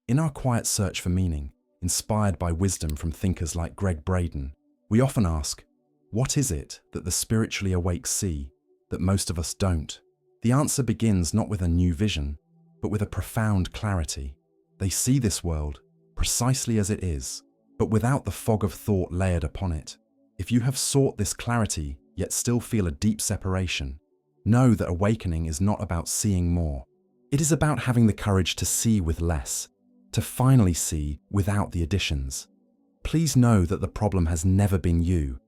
In our quiet search for meaning, inspired by wisdom from thinkers like Gregg Braden, we often ask, what is it that the spiritually awake see that most of us don't? The answer begins not with a new vision, but with a profound clarity. They see this world precisely as it is, but without the fog of thought layered upon it. If you have sought this clarity yet still feel a deep separation, know that awakening is not about seeing more. It is about having the courage to see with less, to finally see without the additions. Please know that the problem has never been you.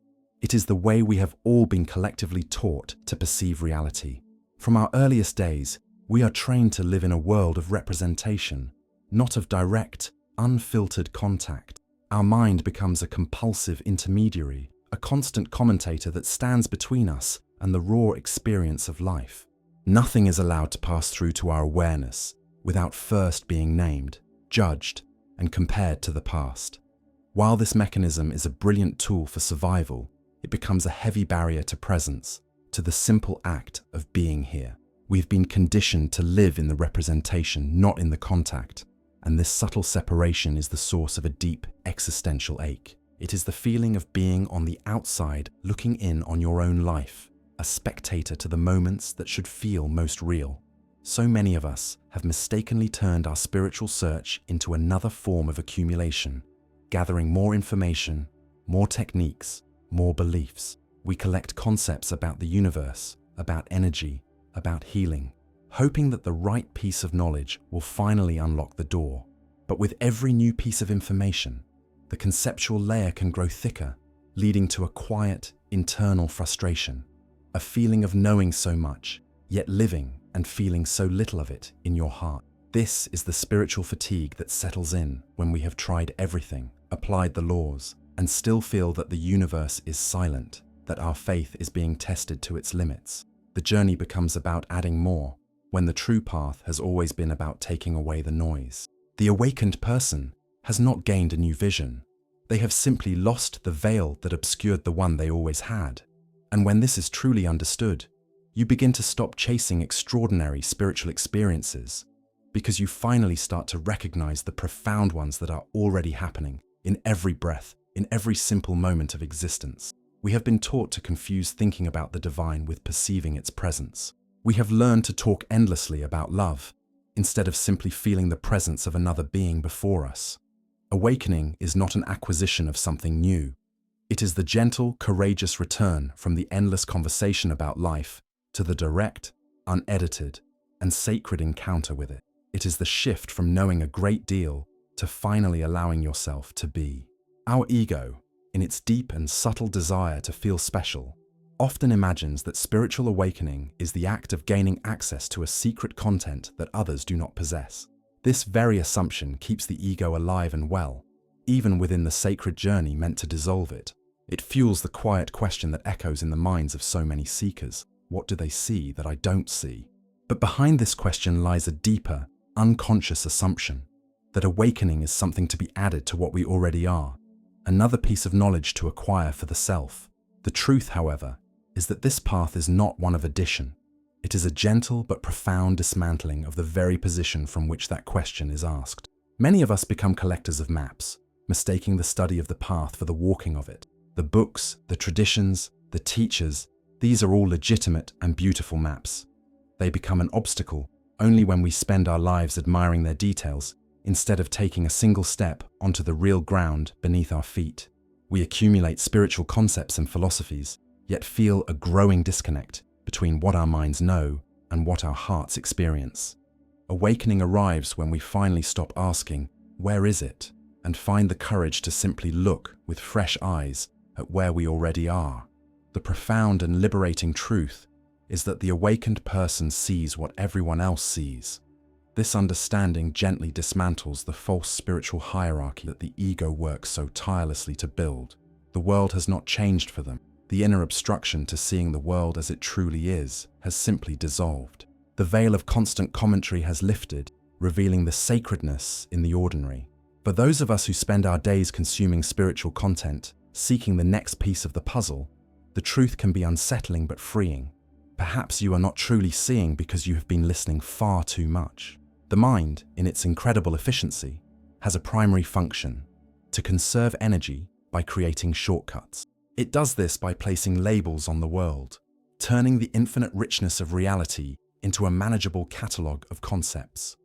It is the way we have all been collectively taught to perceive reality. From our earliest days, we are trained to live in a world of representation, not of direct, unfiltered contact. Our mind becomes a compulsive intermediary, a constant commentator that stands between us and the raw experience of life. Nothing is allowed to pass through to our awareness without first being named, judged, and compared to the past. While this mechanism is a brilliant tool for survival, it becomes a heavy barrier to presence, to the simple act of being here. We've been conditioned to live in the representation, not in the contact, and this subtle separation is the source of a deep existential ache. It is the feeling of being on the outside, looking in on your own life, a spectator to the moments that should feel most real. So many of us have mistakenly turned our spiritual search into another form of accumulation, gathering more information, more techniques, more beliefs. We collect concepts about the universe, about energy, about healing, hoping that the right piece of knowledge will finally unlock the door. But with every new piece of information, the conceptual layer can grow thicker, leading to a quiet, internal frustration, a feeling of knowing so much, yet living and feeling so little of it in your heart. This is the spiritual fatigue that settles in when we have tried everything, applied the laws, and still feel that the universe is silent, that our faith is being tested to its limits. The journey becomes about adding more, when the true path has always been about taking away the noise. The awakened person has not gained a new vision. They have simply lost the veil that obscured the one they always had. And when this is truly understood, you begin to stop chasing extraordinary spiritual experiences, because you finally start to recognize the profound ones that are already happening in every breath, in every simple moment of existence. We have been taught to confuse thinking about the divine with perceiving its presence. We have learned to talk endlessly about love, instead of simply feeling the presence of another being before us. Awakening is not an acquisition of something new. It is the gentle, courageous return from the endless conversation about life to the direct, unedited, and sacred encounter with it. It is the shift from knowing a great deal to finally allowing yourself to be. Our ego, in its deep and subtle desire to feel special, often imagines that spiritual awakening is the act of gaining access to a secret content that others do not possess. This very assumption keeps the ego alive and well, even within the sacred journey meant to dissolve it. It fuels the quiet question that echoes in the minds of so many seekers. What do they see that I don't see? But behind this question lies a deeper, unconscious assumption that awakening is something to be added to what we already are, another piece of knowledge to acquire for the self. The truth, however, is that this path is not one of addition. It is a gentle but profound dismantling of the very position from which that question is asked. Many of us become collectors of maps, mistaking the study of the path for the walking of it. The books, the traditions, the teachers, these are all legitimate and beautiful maps. They become an obstacle only when we spend our lives admiring their details, instead of taking a single step onto the real ground beneath our feet. We accumulate spiritual concepts and philosophies, yet feel a growing disconnect between what our minds know and what our hearts experience. Awakening arrives when we finally stop asking, "Where is it?" and find the courage to simply look with fresh eyes at where we already are. The profound and liberating truth is that the awakened person sees what everyone else sees. This understanding gently dismantles the false spiritual hierarchy that the ego works so tirelessly to build. The world has not changed for them. The inner obstruction to seeing the world as it truly is has simply dissolved. The veil of constant commentary has lifted, revealing the sacredness in the ordinary. For those of us who spend our days consuming spiritual content, seeking the next piece of the puzzle, the truth can be unsettling but freeing. Perhaps you are not truly seeing because you have been listening far too much. The mind, in its incredible efficiency, has a primary function: to conserve energy by creating shortcuts. It does this by placing labels on the world, turning the infinite richness of reality into a manageable catalogue of concepts.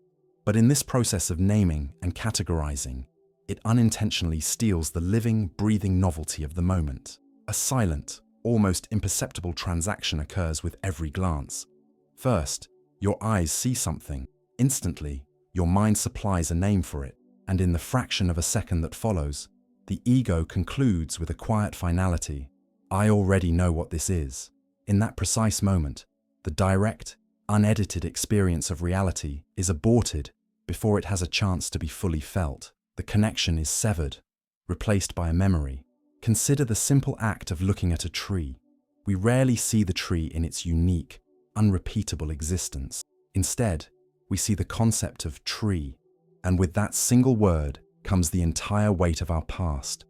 But in this process of naming and categorizing, it unintentionally steals the living, breathing novelty of the moment. A silent, almost imperceptible transaction occurs with every glance. First, your eyes see something. Instantly, your mind supplies a name for it, and in the fraction of a second that follows, the ego concludes with a quiet finality: I already know what this is. In that precise moment, the direct, unedited experience of reality is aborted before it has a chance to be fully felt. The connection is severed, replaced by a memory. Consider the simple act of looking at a tree. We rarely see the tree in its unique, unrepeatable existence. Instead, we see the concept of tree, and with that single word comes the entire weight of our past.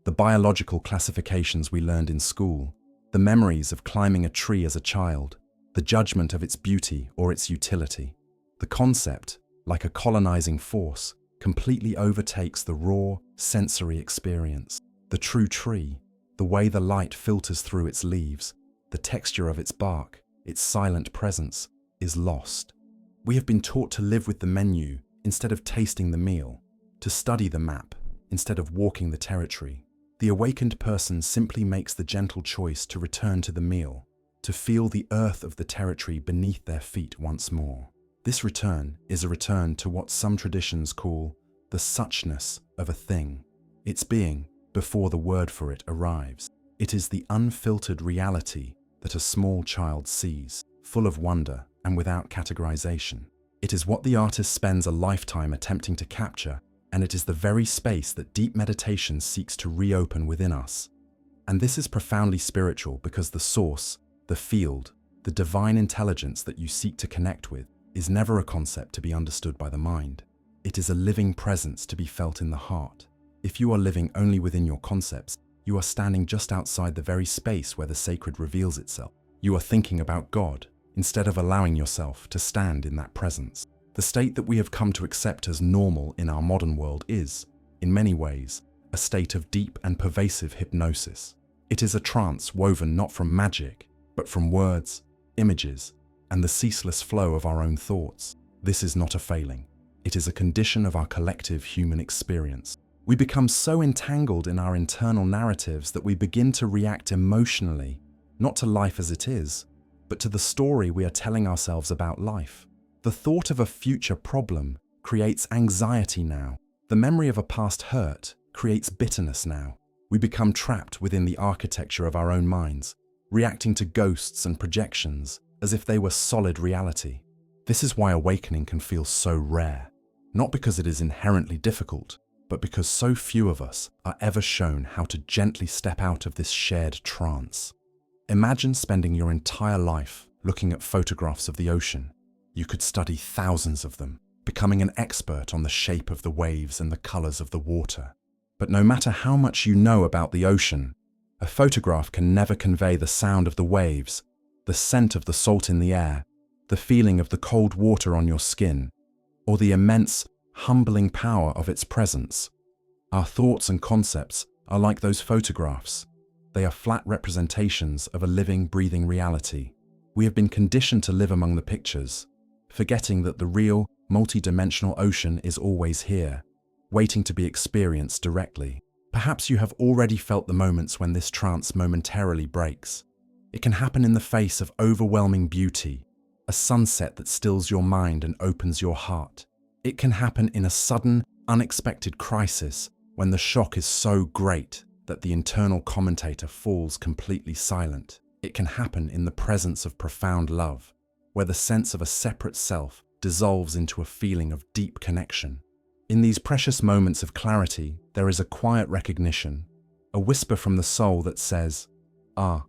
The biological classifications we learned in school, the memories of climbing a tree as a child, the judgment of its beauty or its utility. The concept, like a colonizing force, completely overtakes the raw, sensory experience. The true tree, the way the light filters through its leaves, the texture of its bark, its silent presence, is lost. We have been taught to live with the menu instead of tasting the meal, to study the map instead of walking the territory. The awakened person simply makes the gentle choice to return to the meal, to feel the earth of the territory beneath their feet once more. This return is a return to what some traditions call the suchness of a thing, its being before the word for it arrives. It is the unfiltered reality that a small child sees, full of wonder and without categorization. It is what the artist spends a lifetime attempting to capture, and it is the very space that deep meditation seeks to reopen within us. And this is profoundly spiritual because the source, the field, the divine intelligence that you seek to connect with is never a concept to be understood by the mind. It is a living presence to be felt in the heart. If you are living only within your concepts, you are standing just outside the very space where the sacred reveals itself. You are thinking about God instead of allowing yourself to stand in that presence. The state that we have come to accept as normal in our modern world is, in many ways, a state of deep and pervasive hypnosis. It is a trance woven not from magic, but from words, images, and the ceaseless flow of our own thoughts. This is not a failing. It is a condition of our collective human experience. We become so entangled in our internal narratives that we begin to react emotionally, not to life as it is, but to the story we are telling ourselves about life. The thought of a future problem creates anxiety now. The memory of a past hurt creates bitterness now. We become trapped within the architecture of our own minds, reacting to ghosts and projections as if they were solid reality. This is why awakening can feel so rare, not because it is inherently difficult, but because so few of us are ever shown how to gently step out of this shared trance. Imagine spending your entire life looking at photographs of the ocean. You could study thousands of them, becoming an expert on the shape of the waves and the colors of the water. But no matter how much you know about the ocean, a photograph can never convey the sound of the waves, the scent of the salt in the air, the feeling of the cold water on your skin, or the immense, humbling power of its presence. Our thoughts and concepts are like those photographs. They are flat representations of a living, breathing reality. We have been conditioned to live among the pictures, forgetting that the real, multi-dimensional ocean is always here, waiting to be experienced directly. Perhaps you have already felt the moments when this trance momentarily breaks. It can happen in the face of overwhelming beauty, a sunset that stills your mind and opens your heart. It can happen in a sudden, unexpected crisis when the shock is so great that the internal commentator falls completely silent. It can happen in the presence of profound love, where the sense of a separate self dissolves into a feeling of deep connection. In these precious moments of clarity, there is a quiet recognition, a whisper from the soul that says, "Ah,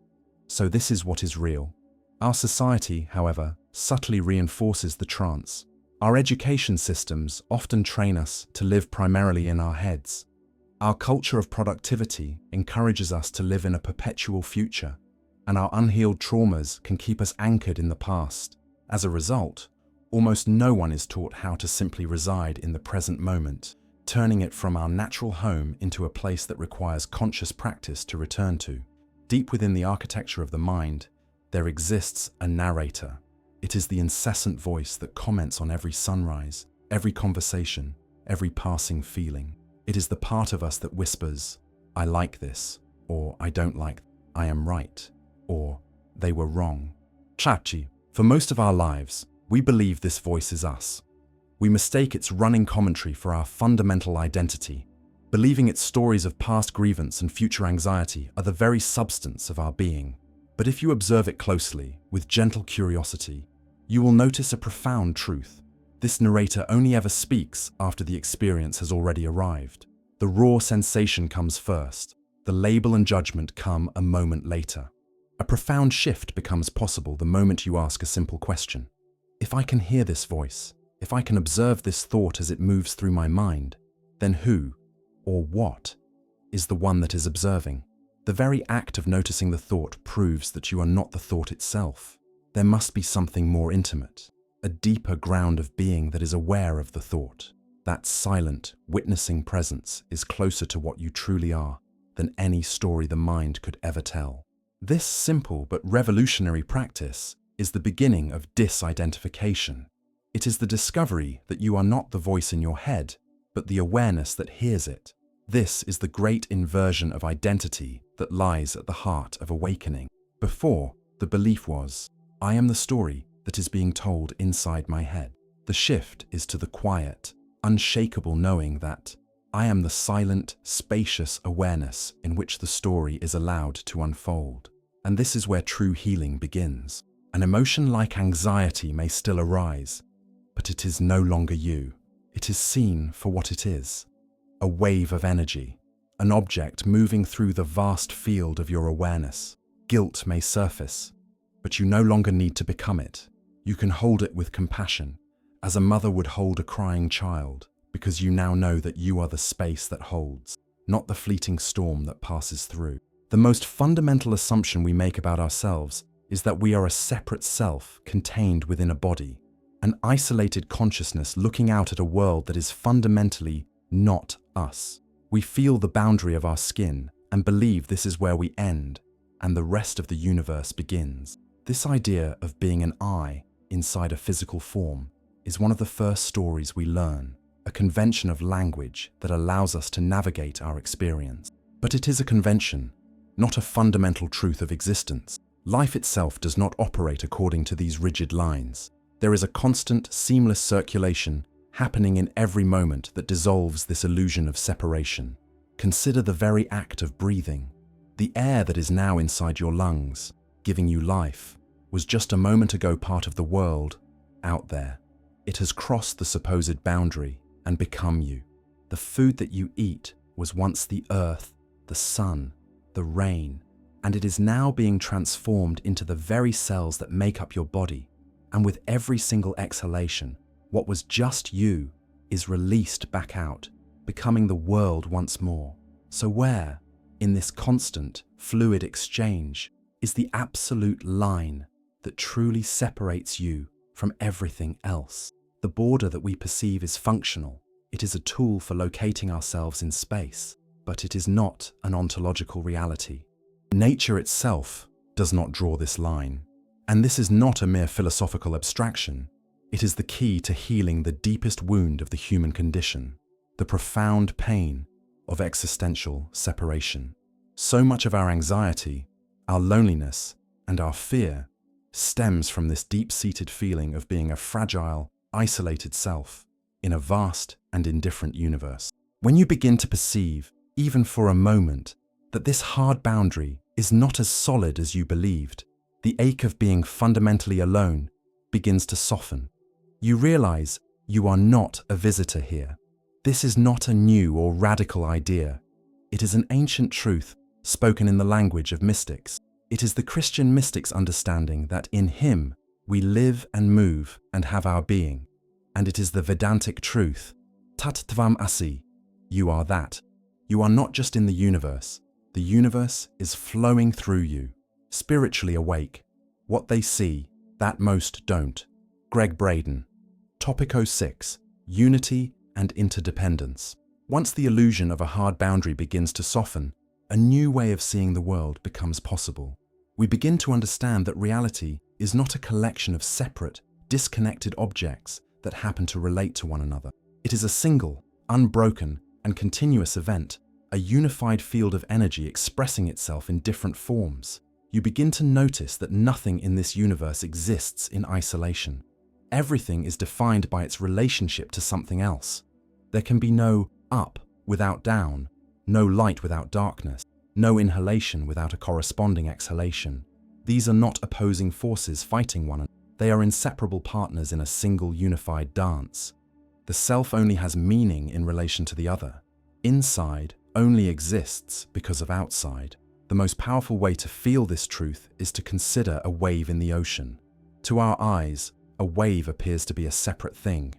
so this is what is real." Our society, however, subtly reinforces the trance. Our education systems often train us to live primarily in our heads. Our culture of productivity encourages us to live in a perpetual future, and our unhealed traumas can keep us anchored in the past. As a result, almost no one is taught how to simply reside in the present moment, turning it from our natural home into a place that requires conscious practice to return to. Deep within the architecture of the mind, there exists a narrator. It is the incessant voice that comments on every sunrise, every conversation, every passing feeling. It is the part of us that whispers, "I like this," or "I don't like, I am right," or "they were wrong." Chachi. For most of our lives, we believe this voice is us. We mistake its running commentary for our fundamental identity, believing its stories of past grievance and future anxiety are the very substance of our being. But if you observe it closely, with gentle curiosity, you will notice a profound truth. This narrator only ever speaks after the experience has already arrived. The raw sensation comes first. The label and judgment come a moment later. A profound shift becomes possible the moment you ask a simple question. If I can hear this voice, if I can observe this thought as it moves through my mind, then who, or what, is the one that is observing? The very act of noticing the thought proves that you are not the thought itself. There must be something more intimate, a deeper ground of being that is aware of the thought. That silent, witnessing presence is closer to what you truly are than any story the mind could ever tell. This simple but revolutionary practice is the beginning of disidentification. It is the discovery that you are not the voice in your head, but the awareness that hears it. This is the great inversion of identity that lies at the heart of awakening. Before, the belief was, I am the story that is being told inside my head. The shift is to the quiet, unshakable knowing that I am the silent, spacious awareness in which the story is allowed to unfold. And this is where true healing begins. An emotion like anxiety may still arise, but it is no longer you. It is seen for what it is, a wave of energy, an object moving through the vast field of your awareness. Guilt may surface, but you no longer need to become it. You can hold it with compassion, as a mother would hold a crying child, because you now know that you are the space that holds, not the fleeting storm that passes through. The most fundamental assumption we make about ourselves is that we are a separate self contained within a body, an isolated consciousness looking out at a world that is fundamentally not us. We feel the boundary of our skin and believe this is where we end and the rest of the universe begins. This idea of being an I inside a physical form is one of the first stories we learn, a convention of language that allows us to navigate our experience. But it is a convention, not a fundamental truth of existence. Life itself does not operate according to these rigid lines. There is a constant, seamless circulation happening in every moment that dissolves this illusion of separation. Consider the very act of breathing. The air that is now inside your lungs, giving you life, was just a moment ago part of the world out there. It has crossed the supposed boundary and become you. The food that you eat was once the earth, the sun, the rain, and it is now being transformed into the very cells that make up your body. And with every single exhalation, what was just you is released back out, becoming the world once more. So where, in this constant, fluid exchange, is the absolute line that truly separates you from everything else? The border that we perceive is functional. It is a tool for locating ourselves in space, but it is not an ontological reality. Nature itself does not draw this line. And this is not a mere philosophical abstraction. It is the key to healing the deepest wound of the human condition, the profound pain of existential separation. So much of our anxiety, our loneliness, and our fear stems from this deep-seated feeling of being a fragile, isolated self in a vast and indifferent universe. When you begin to perceive, even for a moment, that this hard boundary is not as solid as you believed, the ache of being fundamentally alone begins to soften. You realize you are not a visitor here. This is not a new or radical idea. It is an ancient truth spoken in the language of mystics. It is the Christian mystic's understanding that in Him we live and move and have our being. And it is the Vedantic truth, Tat Tvam Asi, you are that. You are not just in the universe is flowing through you. Spiritually awake, what they see, that most don't. Gregg Braden. Topic 06. Unity and Interdependence. Once the illusion of a hard boundary begins to soften, a new way of seeing the world becomes possible. We begin to understand that reality is not a collection of separate, disconnected objects that happen to relate to one another. It is a single, unbroken, and continuous event, a unified field of energy expressing itself in different forms. You begin to notice that nothing in this universe exists in isolation. Everything is defined by its relationship to something else. There can be no up without down, no light without darkness, no inhalation without a corresponding exhalation. These are not opposing forces fighting one another. They are inseparable partners in a single unified dance. The self only has meaning in relation to the other. Inside only exists because of outside. The most powerful way to feel this truth is to consider a wave in the ocean. To our eyes, a wave appears to be a separate thing.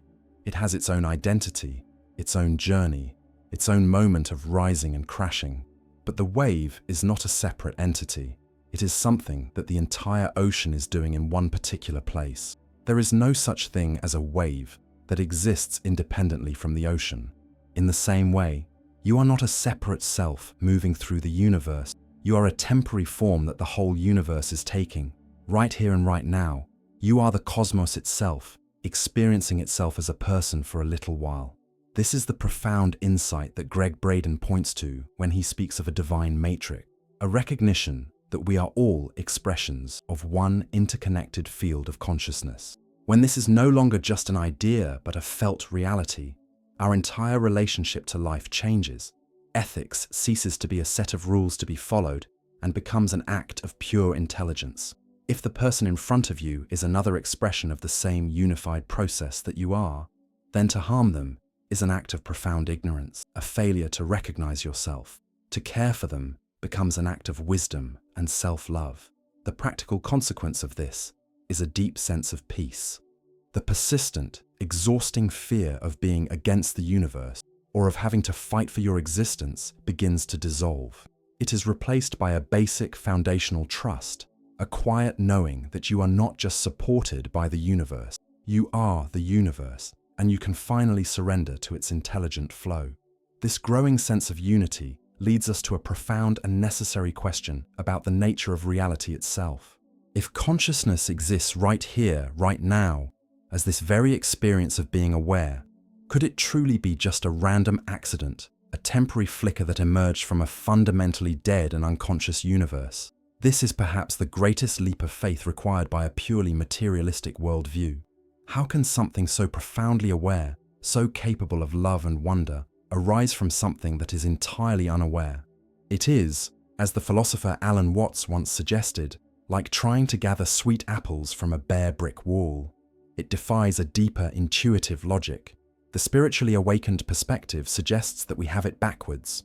It has its own identity, its own journey, its own moment of rising and crashing. But the wave is not a separate entity. It is something that the entire ocean is doing in one particular place. There is no such thing as a wave that exists independently from the ocean. In the same way, you are not a separate self moving through the universe. You are a temporary form that the whole universe is taking. Right here and right now, you are the cosmos itself, experiencing itself as a person for a little while. This is the profound insight that Gregg Braden points to when he speaks of a divine matrix, a recognition that we are all expressions of one interconnected field of consciousness. When this is no longer just an idea but a felt reality, our entire relationship to life changes. Ethics ceases to be a set of rules to be followed and becomes an act of pure intelligence. If the person in front of you is another expression of the same unified process that you are, then to harm them is an act of profound ignorance, a failure to recognize yourself. To care for them becomes an act of wisdom and self-love. The practical consequence of this is a deep sense of peace. The persistent, exhausting fear of being against the universe or of having to fight for your existence begins to dissolve. It is replaced by a basic foundational trust, a quiet knowing that you are not just supported by the universe, you are the universe, and you can finally surrender to its intelligent flow. This growing sense of unity leads us to a profound and necessary question about the nature of reality itself. If consciousness exists right here, right now, as this very experience of being aware, could it truly be just a random accident, a temporary flicker that emerged from a fundamentally dead and unconscious universe? This is perhaps the greatest leap of faith required by a purely materialistic worldview. How can something so profoundly aware, so capable of love and wonder, arise from something that is entirely unaware? It is, as the philosopher Alan Watts once suggested, like trying to gather sweet apples from a bare brick wall. It defies a deeper intuitive logic. The spiritually awakened perspective suggests that we have it backwards.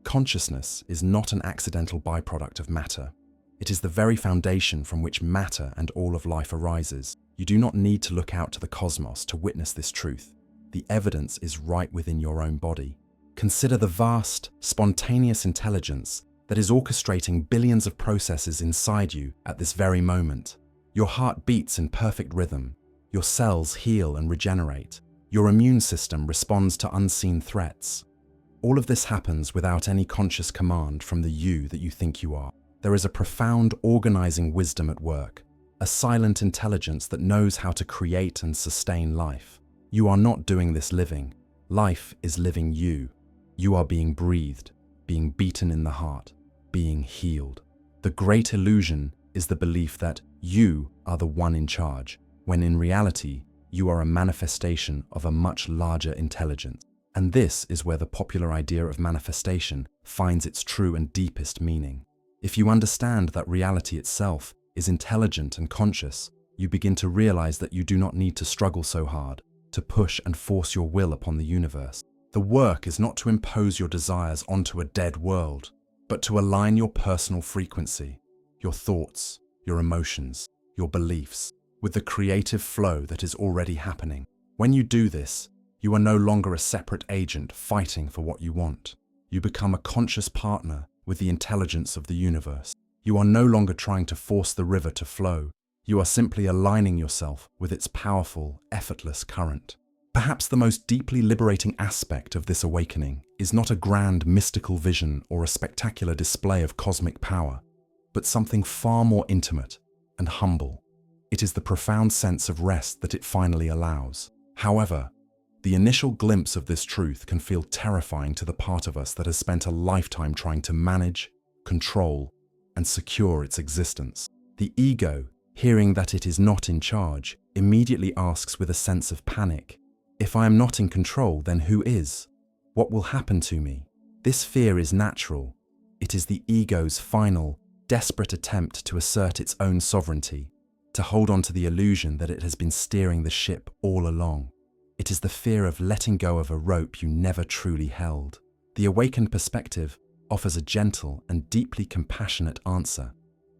Consciousness is not an accidental byproduct of matter. It is the very foundation from which matter and all of life arises. You do not need to look out to the cosmos to witness this truth. The evidence is right within your own body. Consider the vast, spontaneous intelligence that is orchestrating billions of processes inside you at this very moment. Your heart beats in perfect rhythm. Your cells heal and regenerate. Your immune system responds to unseen threats. All of this happens without any conscious command from the you that you think you are. There is a profound organizing wisdom at work, a silent intelligence that knows how to create and sustain life. You are not doing this living. Life is living you. You are being breathed, being beaten in the heart, being healed. The great illusion is the belief that you are the one in charge, when in reality, you are a manifestation of a much larger intelligence. And this is where the popular idea of manifestation finds its true and deepest meaning. If you understand that reality itself is intelligent and conscious, you begin to realize that you do not need to struggle so hard, to push and force your will upon the universe. The work is not to impose your desires onto a dead world, but to align your personal frequency, your thoughts, your emotions, your beliefs, with the creative flow that is already happening. When you do this, you are no longer a separate agent fighting for what you want. You become a conscious partner with the intelligence of the universe. You are no longer trying to force the river to flow. You are simply aligning yourself with its powerful, effortless current. Perhaps the most deeply liberating aspect of this awakening is not a grand mystical vision or a spectacular display of cosmic power, but something far more intimate and humble. It is the profound sense of rest that it finally allows. However, the initial glimpse of this truth can feel terrifying to the part of us that has spent a lifetime trying to manage, control, and secure its existence. The ego, hearing that it is not in charge, immediately asks with a sense of panic, "If I am not in control, then who is? What will happen to me?" This fear is natural. It is the ego's final, desperate attempt to assert its own sovereignty, to hold on to the illusion that it has been steering the ship all along. It is the fear of letting go of a rope you never truly held. The awakened perspective offers a gentle and deeply compassionate answer.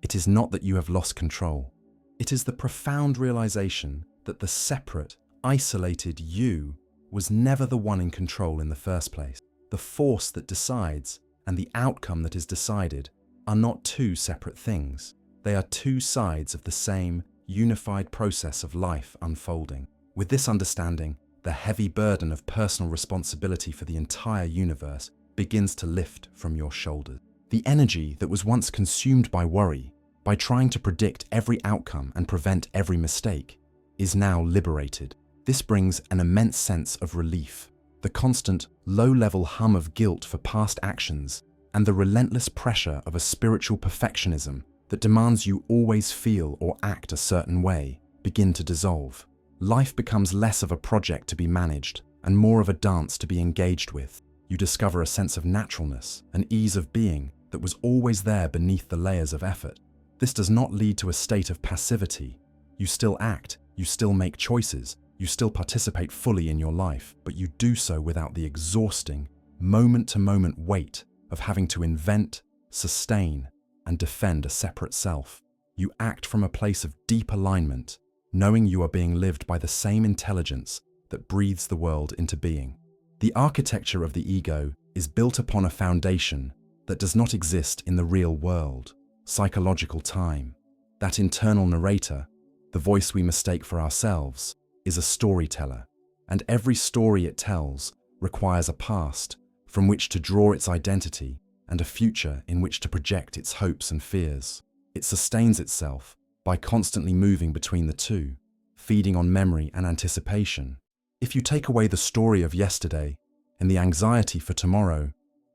It is not that you have lost control. It is the profound realization that the separate, isolated you was never the one in control in the first place. The force that decides and the outcome that is decided are not two separate things. They are two sides of the same, unified process of life unfolding. With this understanding, the heavy burden of personal responsibility for the entire universe begins to lift from your shoulders. The energy that was once consumed by worry, by trying to predict every outcome and prevent every mistake, is now liberated. This brings an immense sense of relief. The constant, low-level hum of guilt for past actions and the relentless pressure of a spiritual perfectionism that demands you always feel or act a certain way begin to dissolve. Life becomes less of a project to be managed and more of a dance to be engaged with. You discover a sense of naturalness, an ease of being that was always there beneath the layers of effort. This does not lead to a state of passivity. You still act, you still make choices, you still participate fully in your life, but you do so without the exhausting, moment-to-moment weight of having to invent, sustain, and defend a separate self. You act from a place of deep alignment, knowing you are being lived by the same intelligence that breathes the world into being. The architecture of the ego is built upon a foundation that does not exist in the real world, psychological time. That internal narrator, the voice we mistake for ourselves, is a storyteller, and every story it tells requires a past from which to draw its identity and a future in which to project its hopes and fears. It sustains itself by constantly moving between the two, feeding on memory and anticipation. If you take away the story of yesterday and the anxiety for tomorrow,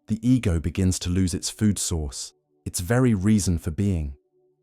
the ego begins to lose its food source, its very reason for being.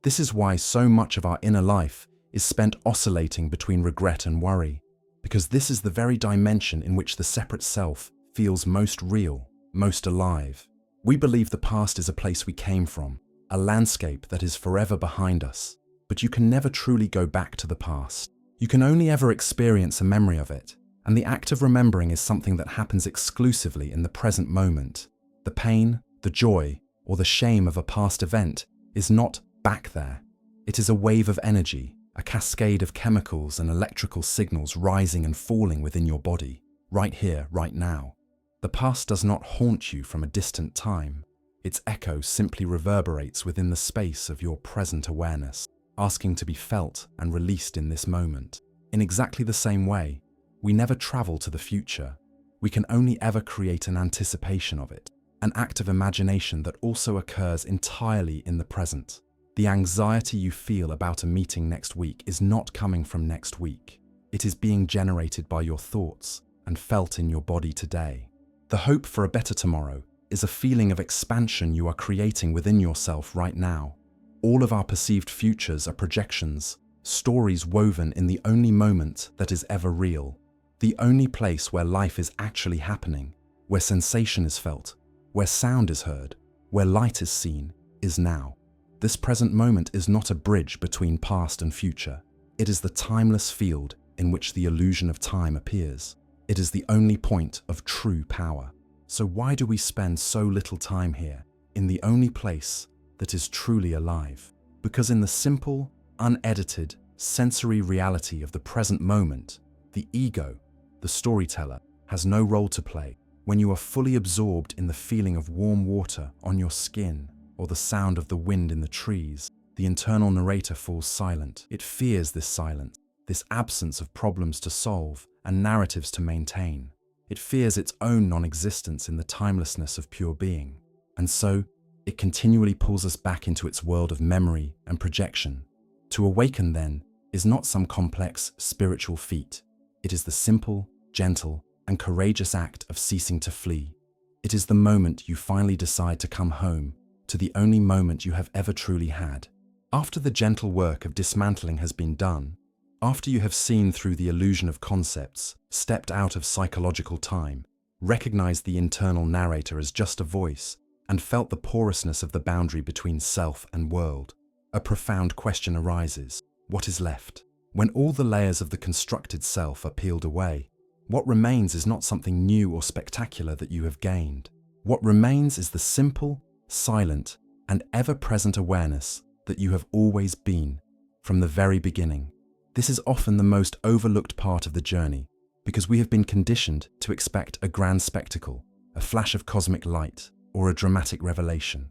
This is why so much of our inner life is spent oscillating between regret and worry, because this is the very dimension in which the separate self feels most real, most alive. We believe the past is a place we came from, a landscape that is forever behind us. But you can never truly go back to the past. You can only ever experience a memory of it, and the act of remembering is something that happens exclusively in the present moment. The pain, the joy, or the shame of a past event is not back there. It is a wave of energy, a cascade of chemicals and electrical signals rising and falling within your body, right here, right now. The past does not haunt you from a distant time. Its echo simply reverberates within the space of your present awareness, asking to be felt and released in this moment. In exactly the same way, we never travel to the future. We can only ever create an anticipation of it, an act of imagination that also occurs entirely in the present. The anxiety you feel about a meeting next week is not coming from next week. It is being generated by your thoughts and felt in your body today. The hope for a better tomorrow is a feeling of expansion you are creating within yourself right now. All of our perceived futures are projections, stories woven in the only moment that is ever real, the only place where life is actually happening, where sensation is felt, where sound is heard, where light is seen, is now. This present moment is not a bridge between past and future. It is the timeless field in which the illusion of time appears. It is the only point of true power. So why do we spend so little time here, in the only place that is truly alive? Because in the simple, unedited, sensory reality of the present moment, the ego, the storyteller, has no role to play. When you are fully absorbed in the feeling of warm water on your skin or the sound of the wind in the trees, the internal narrator falls silent. It fears this silence. this absence of problems to solve and narratives to maintain. It fears its own non-existence in the timelessness of pure being, and so it continually pulls us back into its world of memory and projection. To awaken, then, is not some complex spiritual feat. It is the simple, gentle, and courageous act of ceasing to flee. It is the moment you finally decide to come home to the only moment you have ever truly had. After the gentle work of dismantling has been done, after you have seen through the illusion of concepts, stepped out of psychological time, recognized the internal narrator as just a voice, and felt the porousness of the boundary between self and world, a profound question arises. What is left? When all the layers of the constructed self are peeled away, what remains is not something new or spectacular that you have gained. What remains is the simple, silent, and ever-present awareness that you have always been, from the very beginning. This is often the most overlooked part of the journey, because we have been conditioned to expect a grand spectacle, a flash of cosmic light, or a dramatic revelation.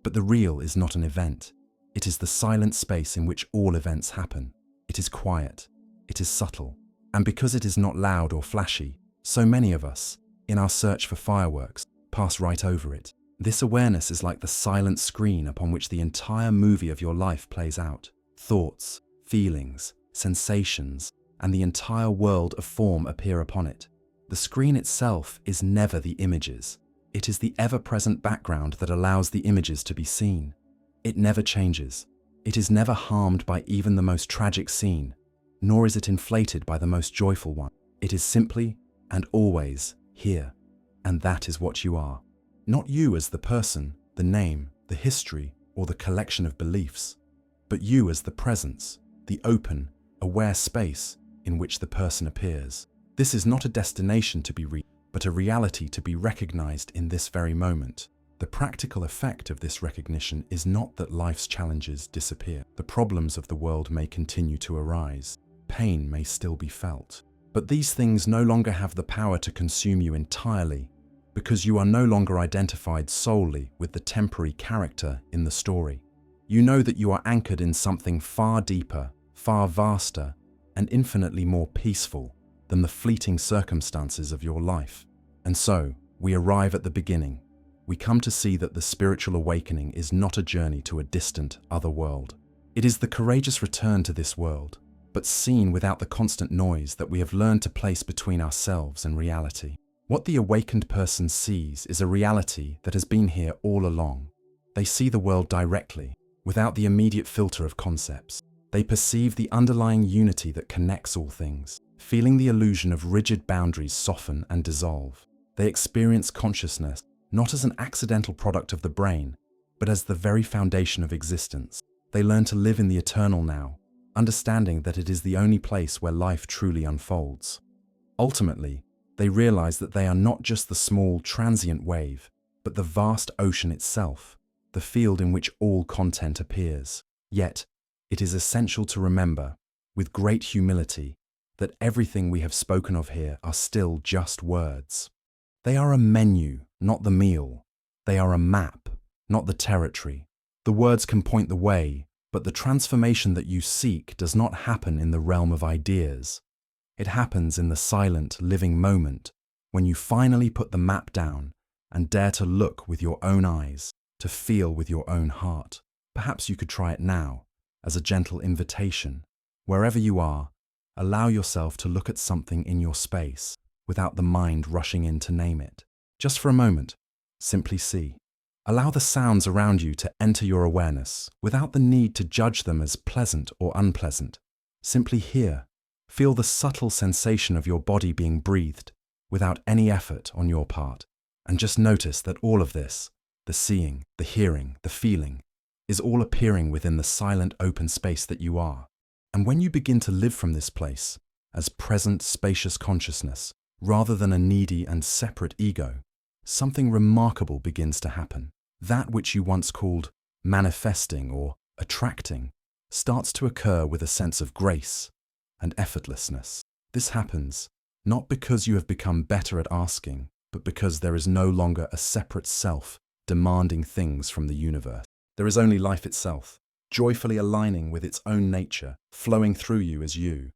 But the real is not an event. It is the silent space in which all events happen. It is quiet. It is subtle. And because it is not loud or flashy, so many of us, in our search for fireworks, pass right over it. This awareness is like the silent screen upon which the entire movie of your life plays out. Thoughts, feelings, sensations, and the entire world of form appear upon it. The screen itself is never the images. It is the ever-present background that allows the images to be seen. It never changes. It is never harmed by even the most tragic scene, nor is it inflated by the most joyful one. It is simply and always here, and that is what you are. Not you as the person, the name, the history, or the collection of beliefs, but you as the presence, the open, aware space in which the person appears. This is not a destination to be reached, but a reality to be recognized in this very moment. The practical effect of this recognition is not that life's challenges disappear. The problems of the world may continue to arise. Pain may still be felt. But these things no longer have the power to consume you entirely, because you are no longer identified solely with the temporary character in the story. You know that you are anchored in something far deeper, far vaster, and infinitely more peaceful than the fleeting circumstances of your life. And so, we arrive at the beginning. We come to see that the spiritual awakening is not a journey to a distant other world. It is the courageous return to this world, but seen without the constant noise that we have learned to place between ourselves and reality. What the awakened person sees is a reality that has been here all along. They see the world directly, without the immediate filter of concepts. They perceive the underlying unity that connects all things, feeling the illusion of rigid boundaries soften and dissolve. They experience consciousness not as an accidental product of the brain, but as the very foundation of existence. They learn to live in the eternal now, understanding that it is the only place where life truly unfolds. Ultimately, they realize that they are not just the small, transient wave, but the vast ocean itself, the field in which all content appears. Yet, it is essential to remember, with great humility, that everything we have spoken of here are still just words. They are a menu, not the meal. They are a map, not the territory. The words can point the way, but the transformation that you seek does not happen in the realm of ideas. It happens in the silent, living moment, when you finally put the map down and dare to look with your own eyes, to feel with your own heart. Perhaps you could try it now, as a gentle invitation. Wherever you are, allow yourself to look at something in your space, without the mind rushing in to name it. Just for a moment, simply see. Allow the sounds around you to enter your awareness, without the need to judge them as pleasant or unpleasant. Simply hear. Feel the subtle sensation of your body being breathed, without any effort on your part. And just notice that all of this, the seeing, the hearing, the feeling, is all appearing within the silent open space that you are. And when you begin to live from this place, as present, spacious consciousness, rather than a needy and separate ego, something remarkable begins to happen. That which you once called manifesting or attracting starts to occur with a sense of grace and effortlessness. This happens not because you have become better at asking, but because there is no longer a separate self demanding things from the universe. There is only life itself, joyfully aligning with its own nature, flowing through you as you.